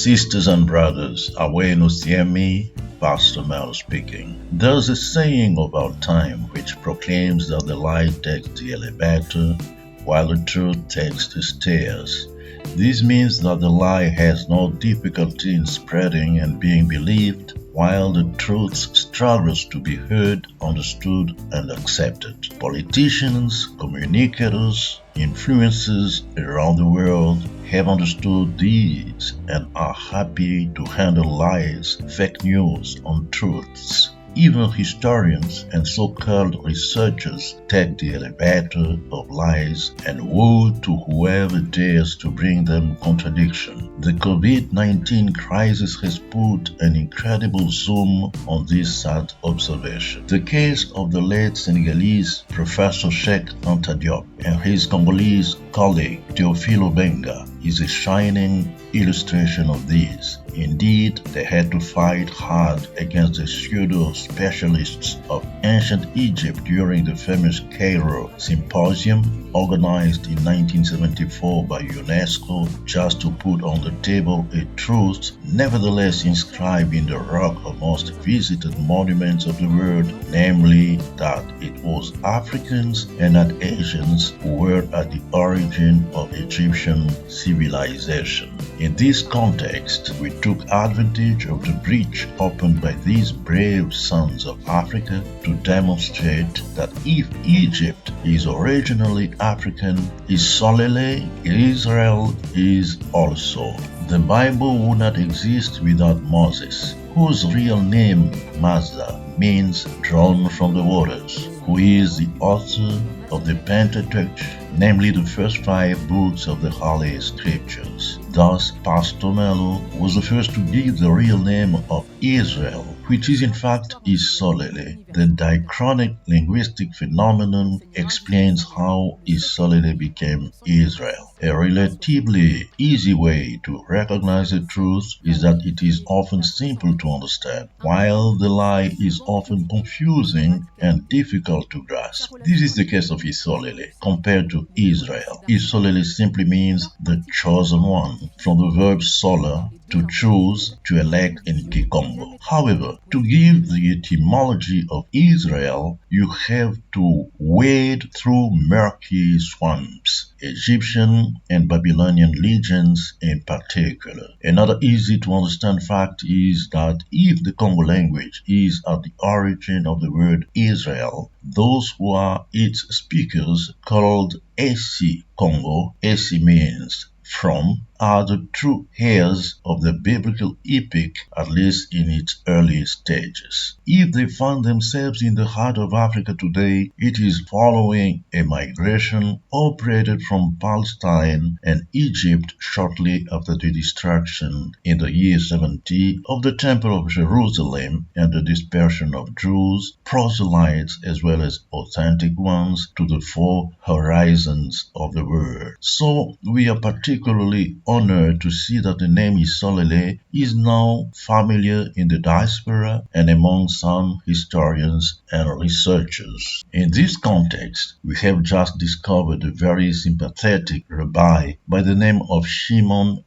Sisters and brothers, abuenos me, Pastor Melo speaking. There's a saying of our time which proclaims that the light takes the elevator while the truth takes the stairs. This means that the lie has no difficulty in spreading and being believed, while the truth struggles to be heard, understood, and accepted. Politicians, communicators, influencers around the world have understood these and are happy to handle lies, fake news, untruths. Even historians and so-called researchers take the elevator of lies and woe to whoever dares to bring them contradiction. The COVID-19 crisis has put an incredible zoom on this sad observation. The case of the late Senegalese Professor Cheikh Anta Diop and his Congolese colleague Teofilo Benga is a shining illustration of this. Indeed, they had to fight hard against the pseudo-specialists of ancient Egypt during the famous Cairo Symposium, organized in 1974 by UNESCO, just to put on the table a truth nevertheless inscribed in the rock of most visited monuments of the world, namely that it was Africans and not Asians who were at the origin of Egyptian civilization. In this context, we took advantage of the breach opened by these brave sons of Africa to demonstrate that if Egypt is originally African, Isolele, Israel is also. The Bible would not exist without Moses, whose real name, Mazda, means drawn from the waters, who is the author of the Pentateuch, namely the first 5 books of the Holy Scriptures. Thus, Pastor Melo was the first to give the real name of Israel, which is in fact Isolele. The diachronic linguistic phenomenon explains how Isolele became Israel. A relatively easy way to recognize the truth is that it is often simple to understand, while the lie is often confusing and difficult to grasp. This is the case of Isolele compared to Israel. Isolele simply means the chosen one, from the verb sola, to choose, to elect in Kikongo. However, to give the etymology of Israel, you have to wade through murky swamps, Egyptian and Babylonian legends in particular. Another easy to understand fact is that if the Congo language is at the origin of the word Israel, those who are its speakers, called Esi Congo, Esi means from, are the true heirs of the biblical epic, at least in its early stages. If they find themselves in the heart of Africa today, it is following a migration operated from Palestine and Egypt shortly after the destruction in the year 70 of the Temple of Jerusalem and the dispersion of Jews, proselytes as well as authentic ones, to the 4 horizons of the world. So we are particularly honored to see that the name Isolele is now familiar in the diaspora and among some historians and researchers. In this context, we have just discovered a very sympathetic rabbi by the name of Shimon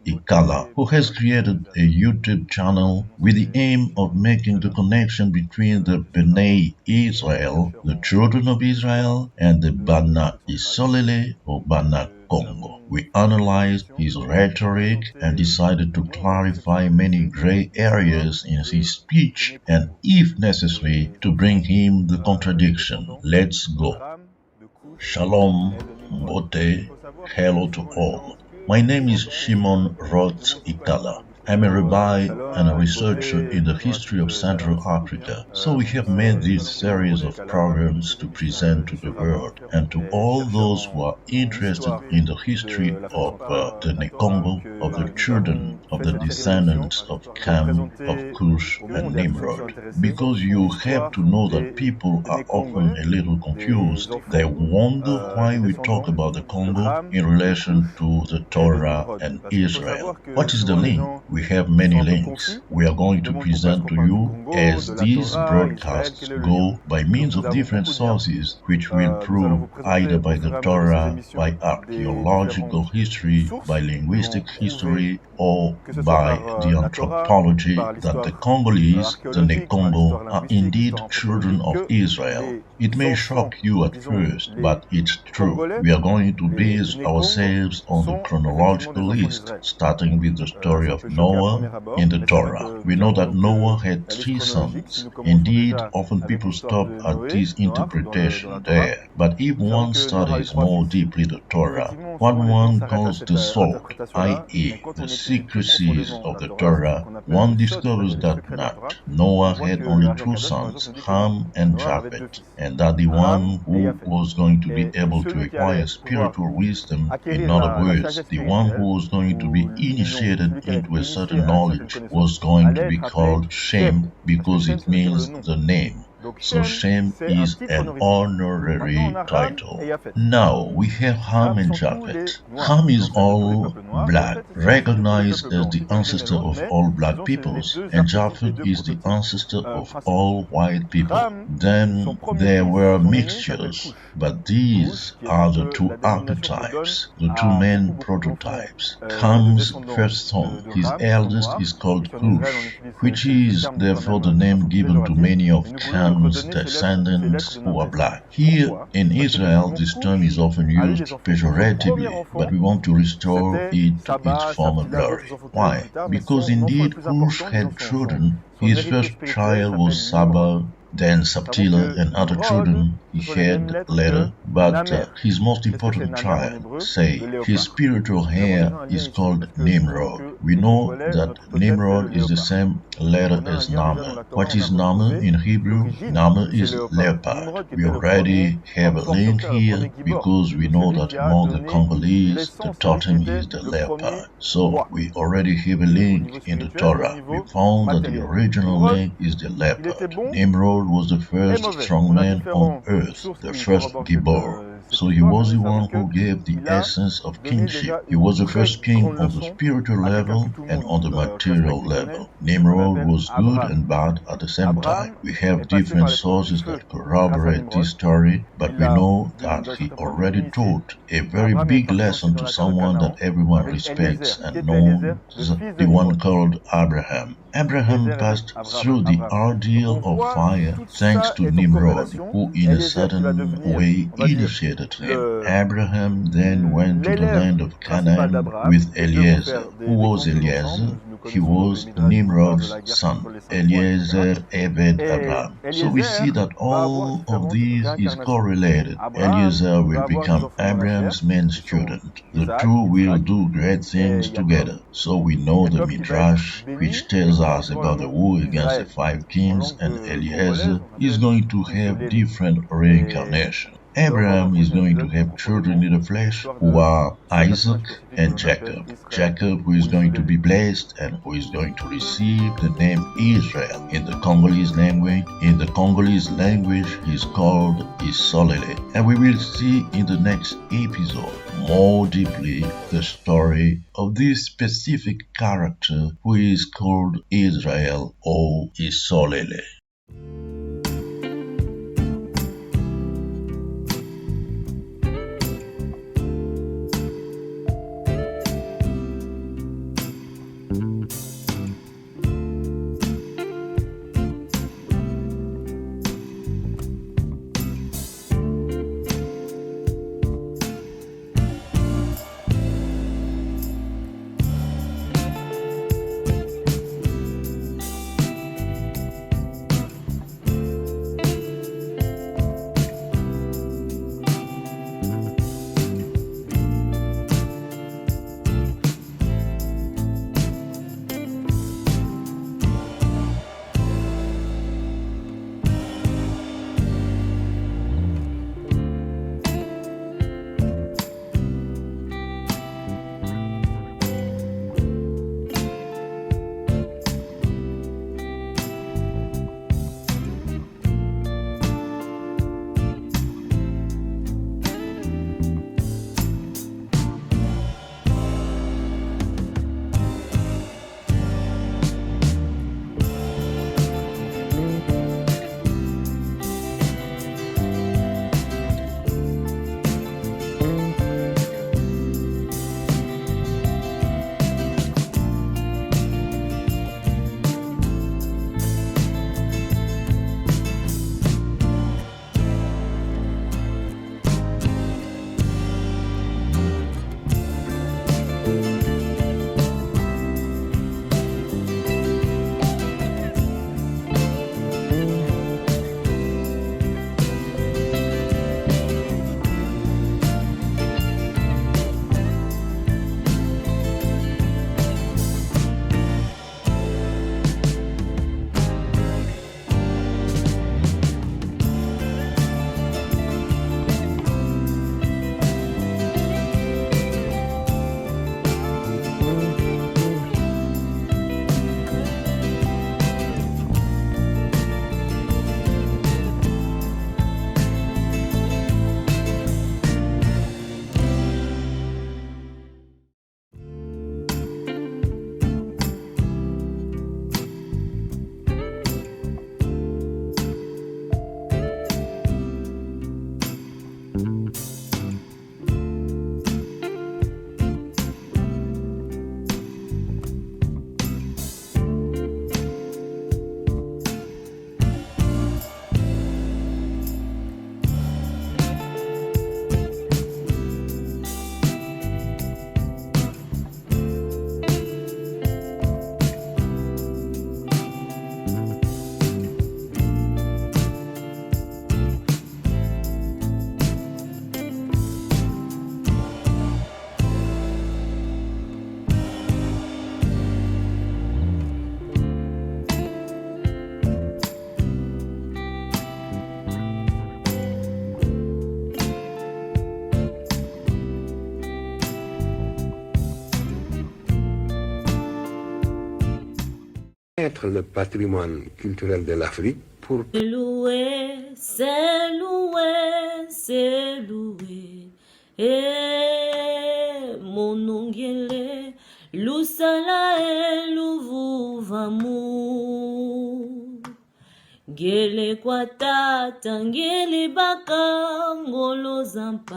Itala, who has created a YouTube channel with the aim of making the connection between the Bana Israel, the children of Israel, and the Bana Isolele or Bana Kongo. We analyzed his rhetoric and decided to clarify many gray areas in his speech and, if necessary, to bring him the contradiction. Let's go. Shalom, Mbote, hello to all. My name is Shimon Itala. I'm a rabbi and a researcher in the history of Central Africa, so we have made this series of programs to present to the world and to all those who are interested in the history of the Congo, of the children of the descendants of Cam, of Cush, and Nimrod. Because you have to know that people are often a little confused. They wonder why we talk about the Congo in relation to the Torah and Israel. What is the link? we have qui sont many un peu links confus. we are going De to monde pourquoi est-ce present qu'on to parle du you Congo, as de la these Torah, Israël, broadcasts quel est le lien. go by Donc means nous of avons different beaucoup de liens. sources which will Nous allons prove vous either présenter by au fur the et à mesure de ces Torah, by émissions des archaeological différentes history, by sources qui vont linguistic prouver history, or que ce soit by par the la Torah, anthropology par that the l'histoire Congolese, the archéologique, par Nekongo, l'histoire are linguistique, indeed l'histoire children anthropologique, of que Israel. les It may anciens, shock you at disons first, les but it's true. Congolais, We are going to les base Nekong, ourselves on the sont effectivement chronological des enfants list, d'Israël. starting with the story Ça of peut choquer à Noah premier abord, in the mais c'est vrai Torah. que We nous know avons that donc Noah had la liste 3 chronologique. Si sons. nous commençons Indeed, déjà often avec people l'histoire stop de at Noé, this Noach dans la interpretation Torah, there. But if nous savons one que Noach a eu studies 3 more fils. deeply the Et Torah, effectivement, what souvent les gens one s'arrêtent à calls cette the sword, interprétation-là, mais i.e., quand the on étudie plus secrecies profondément of la the Torah, ce Torah, qu'on appelle one les sods, c'est-à-dire discovers les that secrets de la not Torah, on Noah voit had que le only Ari 2 Akadosh, par exemple, sons, nous dit que Ham and Noach avait 2 Japhet, fils, and that the Ham one et who Japhet. was going to be Et able to celui qui acquire allait pouvoir spiritual wisdom, in acquérir other la words, sagesse the one spirituelle, who was going to ou be disons, initiated celui qui allait être into a initié certain à une certaine knowledge, connaissance, was going to allait be être appelé called Shem, Shem parce que because Shem, it ça veut dire le means nom. the name. Donc So Shem, Shem c'est un is titre an honorifique. Maintenant, on honorary a Ham et title. Japhet. Now we have Ham Ham and sont tous les Japhet. Noirs, Ham is l'ancêtre de tous les all peuples noirs. black, Japhet, c'est l'ancêtre de tous les recognized peuples as blancs. the C'est donc je les ancestor mélange, of mais all black disons c'est les peoples, deux and archétypes, les Japhet deux is the prototypes ancestor of principaux. all white people. Ham, son Then premier there fils, were son aîné, s'appelle mixtures, Cush. but Cush, these qui est are donc the la two dénomination qu'on donne archetypes, the two à main beaucoup d'enfants prototypes. de Ham's descendants first son, de his Ham qui sont eldest, noirs. is called Ici en Israël, on Cush, utilise which ce is terme de therefore the façon name given to péjorative, many of mais nous voulons Ham's redonner ces lettres descendants de who are noblesse. black. Here Pourquoi? in Parce Israel, qu'effectivement, this term is Cush often a eu used des enfants. Et son premier pejoratively, but enfant, we want to restore c'était it to its Saba, former Saptila, glory. d'autres enfants qu'il a eu Why? plus tard, mais Because son enfant le indeed plus Cush important, disons had children. son His héritier first spirituel, child s'appelle was Nimrod. Saba, then Nous savons Saptila, que and other Nimrod, children he ce sont les mêmes had lettres que later. But Namer. his most Qu'est-ce que c'est important Namer en child, hébreu? Le say, his léopard. spiritual Nous avons heir déjà un lien is ici called parce que nous savons Nimrod. que We les know Congolais, that notre totem, c'est le Nimrod is the léopard. same Donc letter on a un as lien déjà dans Namer. la Torah, What on a is Namer retrouvé in Hebrew? l'origine Namer de ces is léopards. leopard. Nimrod qui We était le premier already have homme a fort sur link terre, le here premier Gibor. because we Donc know celui that qui a among the donné Congolese, the l'essence, celui qui totem était is the le premier leopard. So roi we already have a au link niveau in the spirituel et au Torah. We niveau found that the matériel. original Nimrod, link is the il était leopard. bon Nimrod was the et first mauvais. strong On a man on différentes earth, sources the qui first corroborent Gibor. cette So he histoire, mais was nous the savons one who gave the qu'il a essence of donné kingship. déjà He une was the très first king grande on the leçon spiritual à quelqu'un que level tout le and monde on the material respecte et connaît, level. et qu'on Nimrod appelle was good Abraham. and bad at the same time. Abraham We est have passé different par l'épreuve du sources feu that grâce à corroborate this Nimrod. story, but Il we a, know that d'un he certain point de vue, already initié. taught a very Abraham est big parti ensuite lesson dans to la terre de someone that Canaan everyone avec respects Eliezer. Qui and était Eliezer? knows, Le fils de the one Nimrod. called Abraham. Abraham Eliezer aimait passed through the Abraham. Donc on ordeal of voit fire tout thanks ça to est en Nimrod, corrélation. who in a Eliezer qui va certain devenir, way on va dire, initiated him. le Abraham then went to the l'élève land of principal Canaan d'Abraham. with Les deux vont Eliezer. faire Who des was grandes choses ensemble. Eliezer? Nous He connaissons donc les was Midrash qui nous parlent de Nimrod's la guerre contre son. les 5 rois, etc. Eliezer Eved Et Abraham. So we see Eliezer that va avoir all of différentes these is réincarnations. correlated. Abraham Eliezer va will avoir des become enfants dans la chair, Abraham's main qui sont student. The Isaac, two will Yitzhak do great et things Jacob. together. So we know the Jacob qui va être Midrash, béni which et tells qu'on us recevra le about the nom war against the d'Israël. five En kings, langue and congolaise, Eliezer on is appelle going to have Isolele. different Et reincarnation. nous allons voir dans le Abraham is prochain going to épisode plus have children profondément in the flesh l'histoire who de are ce personnage Isaac spécifique que and l'on appelle Jacob. Israël Jacob, who is ou going to Isolele. be blessed and who is going to receive the name Israel. In the Congolese language, he is called Isolele. And we will see in the next episode more deeply the story of this specific character who is called Israel or Isolele. Être le patrimoine culturel de l'Afrique pour... C'est loué, c'est loué, c'est loué. Eh, mon ongele, lusala e luvuvamu. Gele kwa tata, ngeli baka ngolo zampa.